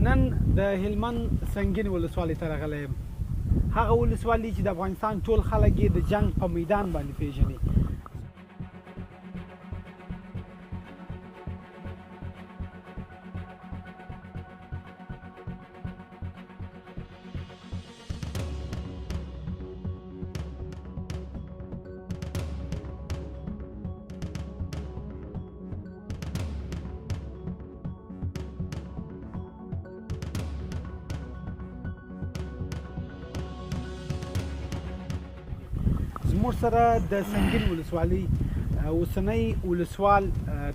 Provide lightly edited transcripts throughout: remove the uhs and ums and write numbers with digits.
نن د هلمند سنګین ولسوالۍ ته راغلی یم. هغه ولسوالي چې د افغانستان ټول خلک یې د جنګ په میدان باندې پیژني. زموږ سره د سنګین ولسوالۍ اوسنی ولسوال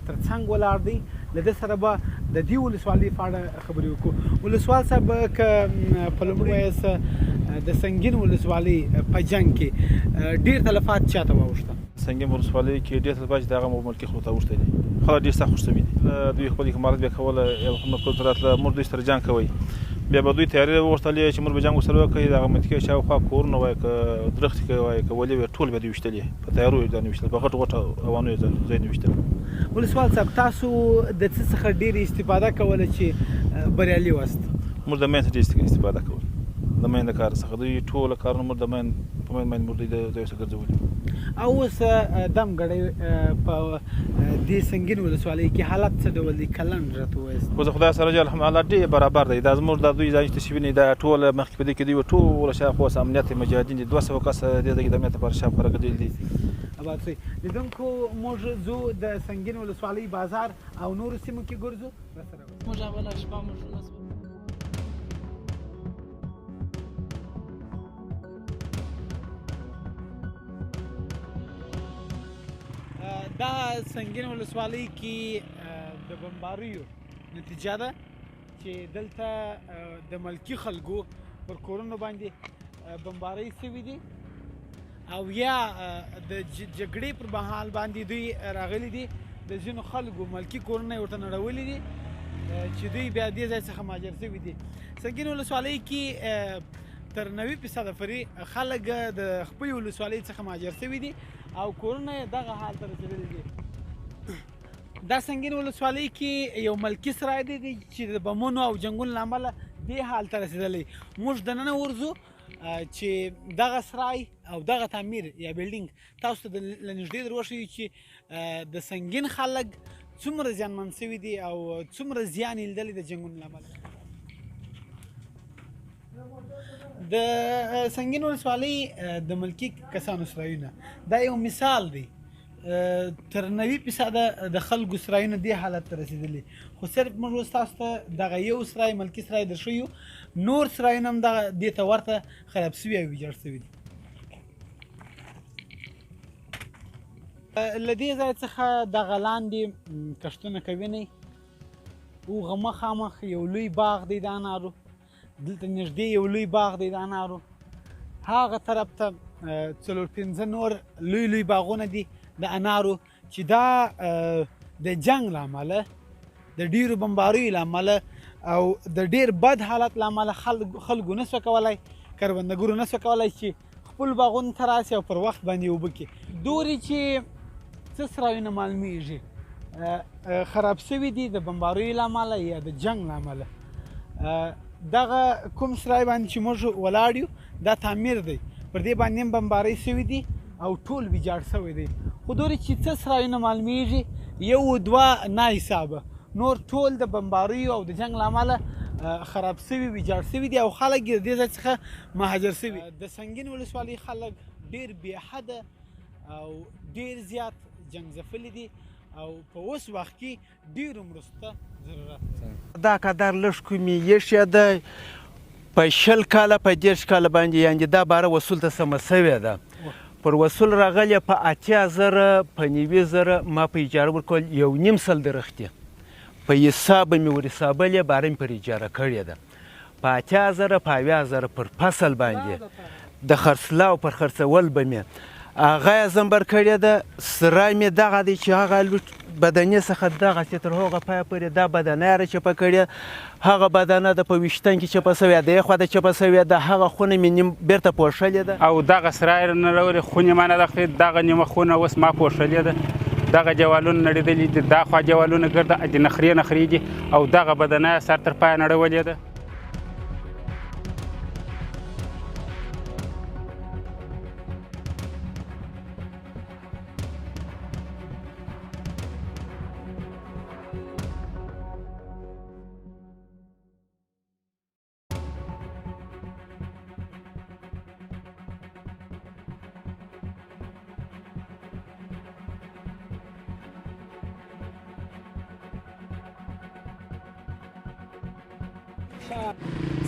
ترڅنګ ولاړ دی. له ده سره به د دې ولسوالۍ په اړه خبرې وکړو. ولسوال صاحب، که په لومړي وایاست د سنګین ولسوالۍ په جنګ کې ډېر تلفات چاته واوښته؟ سنګین ولسوالۍ کې ډېر تلفات چې د هغه ملکي خلکو ته اوښتی دي. خلک ډېر سخت خوشتوي دي. دوی خپل کمالات بیا کوله، یا محمد کلتور راتله، موږ دوی سره جنګ کوئ. بیا به دوی تیارې وغوښتلې چې موږ به جنګ ورسره وکړو. د هغه منطقې شاوخوا کورونه وایي، که درختې وایي، که ولې وایي، ټول به دوی ویشتلې. په تیارو یې ځان ویشتل، په غټو غټو اوانو یې ځای نه ویشتل. ولسوال صاحب، تاسو د څه څخه ډېرې استفاده کوله چې بریالي واست؟ موږ د مین څخه ډېر استفاده کوله، د مین د کار څخه. دوی ټوله کارونه موږ د مین په مین باندې موږ دوی د ځای څخه ګرځولي. او اوس دم ګړی په دې سنګین ولسوالۍ کې حالت څه ډول دی؟ کلن راته ووایاست. خو زه خدای سره جل حالات ډېر برابر دی. دا زموږ د دوی ځای چې تشې وینئ، دا ټوله مخکې په دې کې دوی ټوله شاوخوا امنیت مجاهدین دي. 200 کس دې ځای کې د امنیت لپاره شاوخوا راګرځېدلي دي. آباد شئ. لیدونکو، موږ ځو د سنګین ولسوالۍ بازار او نورو سیمو کې ګرځو. موږ اوله شپه موږ دا سنګین ولسوالۍ کې د بمباریو نتیجه ده چې دلته د ملکي خلکو پر کورونو باندې بمبارۍ شوي دي، او یا د جګړې پر مهال باندې دوی راغلي دي. د ځینو خلکو ملکي کورونه یې ورته نړولي دي چې دوی بیا دې ځای څخه مهاجر شوي دي. سنګین ولسوالۍ کې تر 90% پورې خلک د خپلې ولسوالۍ څخه مهاجر شوي دي او کورونه یې دغه حال ته رسېدلي دي. دا سنګین ولسوالۍ کې یو ملکي سرای دی چې د بمونو او جنګونو له امله دې حال ته رسېدلی. موږ دننه ورځو چې دغه سرای او دغه تعمیر یا بلډینګ تاسو ته له نږدې در وښیو چې د سنګین خلک څومره زیانمن شوي دي او څومره زیان یې لیدلی د جنګونو له امله. د سنګین ولسوالۍ د ملکي کسانو سرایونه دا یو مثال دی. تر 90% د خلکو سرایونه دې حالت ته رسېدلي، خو صرف موږ اوس تاسو ته دغه یو سرای ملکي سرای درښیو. نور سرایونه هم دغه دې ته ورته خراب شوي او ویجاړ شوي دي. له دې ځای څخه دغه لاندې کښتونه که وینئ، هغه مخامخ یو لوی باغ دی د انارو. دلته نږدې یو لوی باغ دی د انارو. هغه طرف ته 4-5 نور لوی لوی باغونه دي د انارو چې دا د جنګ له امله، د ډیرو بمباریو له امله او د ډیر بد حالت له امله خلکو نه سوه کولی، کروندګرو نه سوه کولی چې خپل باغونو ته راسي او پر وخت باندې اوبه کړي. دورې چې څه سرایونه معلومیږي خراب شوي دي د بمباریو له امله یا د جنګ له امله. دغه کوم سرای باندې چې موږ ولاړ یو دا تعمیر دی، پر دې باندې هم بمبارۍ شوي دي او ټول ویجاړ شوی دی. خو دورې چې څه سرایونه معلومیږي 1-2 نه حسابه، نور ټول د بمباریو او د جنګ له امله خراب شوي ویجاړ شوي دي او خلک یې د دې ځای څخه مهاجر شوي. د سنګین ولسوالۍ خلک ډېر بېحده او ډېر زیات جنګ ځپلي دي او په اوس وخت کې ډېرو مرستو ته ضرورت دی. دا قدر لږ کومې یشیه ده په 20 کاله په 30 کاله باندې، یعنې دا باره وصول ته سمه شوې ده. پر وصول راغلې په 80,000 په 90,000 ما په اجاره ورکول 1.5 درختې په حساب مې ور حسابلې، باره مې پر اجاره کړې ده. په 80,000 په 80,000 پر فصل باندې د خرڅلاو پر خرڅول به مې هغه یې زمبر کړې ده. سرای مې دغه دی چې هغه بدنې څخه دغسې تر هغه پایه پورې دا بدنه یې راچپه کړې. هغه بدنه د په ویشتن کې چپه شوې ده، خوا د چپه شوې ده. هغه خونه مې نیم بیرته پوښلې ده او دغه سرای نه راوړې خونې ما نه ده خورې. دغه نیمه خونه اوس ما پوښلې ده دغه جوالونه نړېدلي دي، دا خوا جوالونه ګرده د نخرې نخرې دي او دغه بدنه سر تر پایه نړولې ده.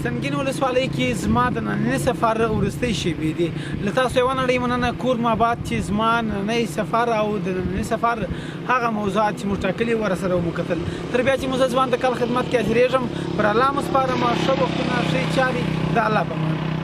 سنګین ولسوالۍ کې زما د ننني سفر وروستۍ شېبې دي. له تاسو یوه نړۍ مننه کور مو آباد چې زما نننی سفر او د ننني سفر هغه موضوعات چې مو ټاکلي وو راسره ومو کتل. تر بیا چې مو زه ځوان د کال خدمت کې حاضرېږم، پر الله مو سپارم ښه وختونه ښې چارې د الله په امان.